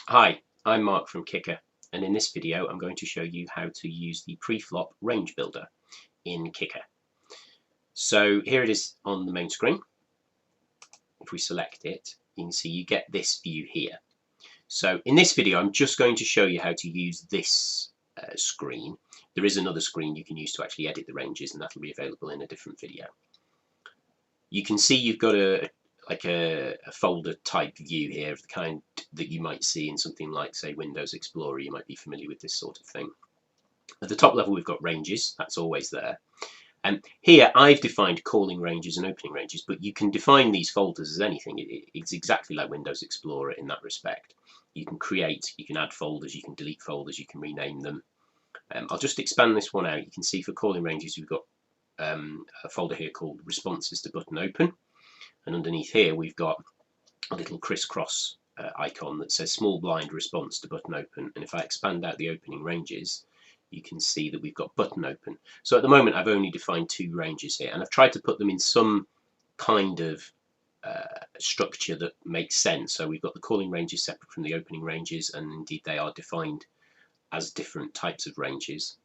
Hi, I'm Mark from Kicker, and in this video I'm going to show you how to use the preflop range builder in Kicker. So here it is on the main screen. If we select it, you can see you get this view here. So in this video I'm just going to show you how to use this screen. There is another screen you can use to actually edit the ranges, and that'll be available in a different video. You can see you've got a folder type view here of the kind that you might see in something like, say, Windows Explorer. You might be familiar with this sort of thing. At the top level we've got ranges, that's always there. And here I've defined calling ranges and opening ranges, but you can define these folders as anything. It's exactly like Windows Explorer in that respect. You can create, you can add folders, you can delete folders, you can rename them. I'll just expand this one out. You can see for calling ranges we've got a folder here called responses to button open, and underneath here we've got a little crisscross icon that says small blind response to button open, and if I expand out the opening ranges you can see that we've got button open. So at the moment I've only defined two ranges here, and I've tried to put them in some kind of structure that makes sense. So we've got the calling ranges separate from the opening ranges, and indeed they are defined as different types of ranges.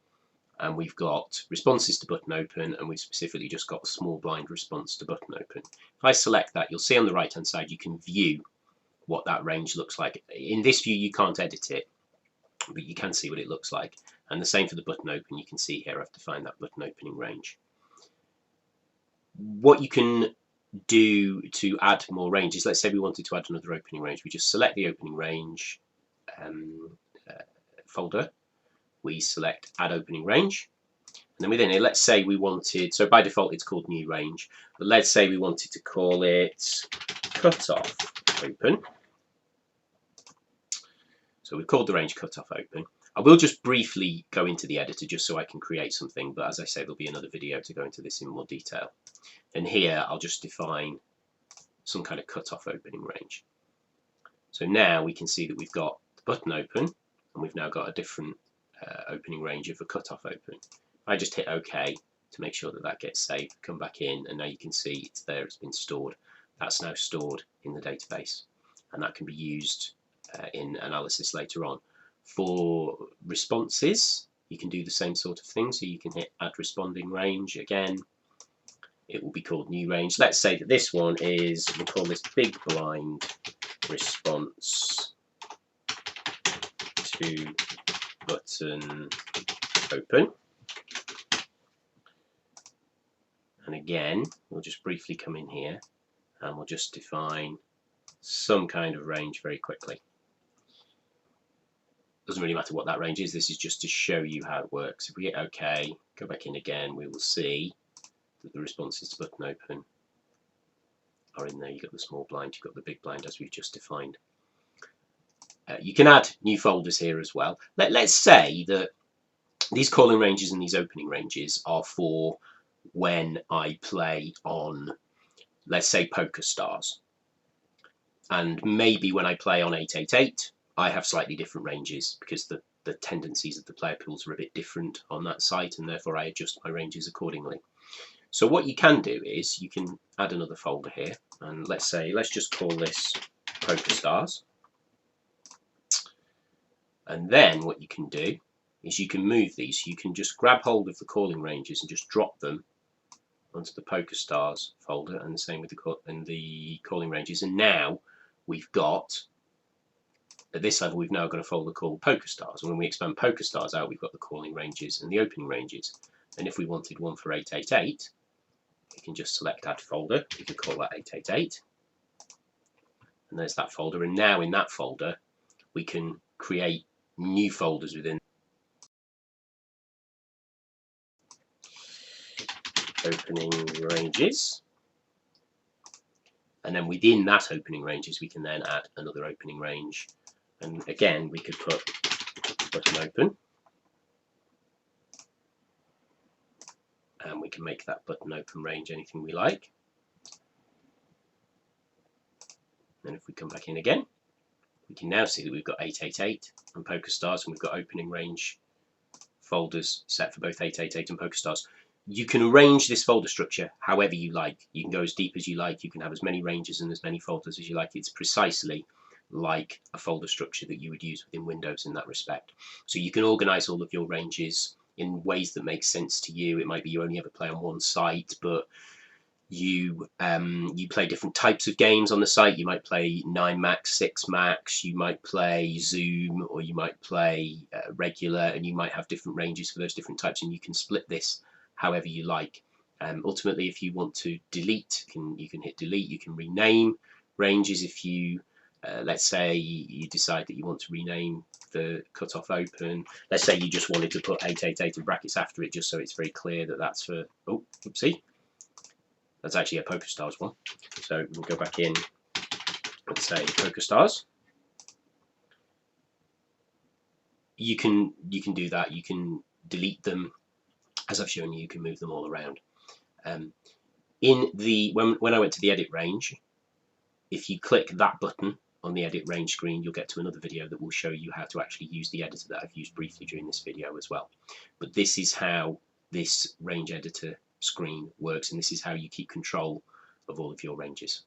And we've got responses to button open, and we've specifically just got small blind response to button open. If I select that, you'll see on the right hand side you can view what that range looks like. In this view you can't edit it, but you can see what it looks like. And the same for the button open. You can see here I've defined that button opening range. What you can do to add more ranges, let's say we wanted to add another opening range, we just select the opening range folder, we select add opening range, and then within it, let's say we wanted, so by default it's called new range, but let's say we wanted to call it cutoff open. So we've called the range cutoff open. I will just briefly go into the editor just so I can create something, but as I say, there'll be another video to go into this in more detail. And here I'll just define some kind of cutoff opening range. So now we can see that we've got the button open, and we've now got a different opening range of a cutoff open. I just hit OK to make sure that that gets saved, come back in, and now you can see it's there, it's been stored. That's now stored in the database, and that can be used in analysis later on. For responses, you can do the same sort of thing, so you can hit add responding range. Again, it will be called new range. Let's say that this one is, we'll call this big blind response to button open. And again, we'll just briefly come in here and we'll just define some kind of range very quickly. Doesn't really matter what that range is, this is just to show you how it works. If we hit OK, go back in again, we will see that the responses to button open are in there. You've got the small blind, you've got the big blind as we've just defined. You can add new folders here as well. Let's say that these calling ranges and these opening ranges are for when I play on, let's say, PokerStars. And maybe when I play on 888, I have slightly different ranges because the tendencies of the player pools are a bit different on that site, and therefore I adjust my ranges accordingly. So what you can do is you can add another folder here, and let's just call this PokerStars. And then what you can do is you can move these. You can just grab hold of the calling ranges and just drop them onto the PokerStars folder, and the same with the calling ranges. And now we've got, at this level, we've now got a folder called PokerStars. And when we expand PokerStars out, we've got the calling ranges and the opening ranges. And if we wanted one for 888, we can just select add folder. We could call that 888. And there's that folder. And now in that folder, we can create new folders within opening ranges. And then within that opening ranges, we can then add another opening range. And again, we could put button open. And we can make that button open range anything we like. And if we come back in again, we can now see that we've got 888 and PokerStars, and we've got opening range folders set for both 888 and PokerStars. You can arrange this folder structure however you like. You can go as deep as you like. You can have as many ranges and as many folders as you like. It's precisely like a folder structure that you would use within Windows in that respect. So you can organize all of your ranges in ways that make sense to you. It might be you only ever play on one site, but you play different types of games on the site. You might play 9 max, 6 max, you might play Zoom, or you might play regular, and you might have different ranges for those different types, and you can split this however you like. Ultimately, if you want to delete, you can hit delete. You can rename ranges if you let's say you decide that you want to rename the cutoff open. Let's say you just wanted to put 888 in brackets after it, just so it's very clear that that's for, oh, oopsie, that's actually a PokerStars one. So we'll go back in, let's say PokerStars. You can do that. You can delete them, as I've shown you. You can move them all around. In the when I went to the edit range, if you click that button on the edit range screen, you'll get to another video that will show you how to actually use the editor that I've used briefly during this video as well. But this is how this range editor screen works, and this is how you keep control of all of your ranges.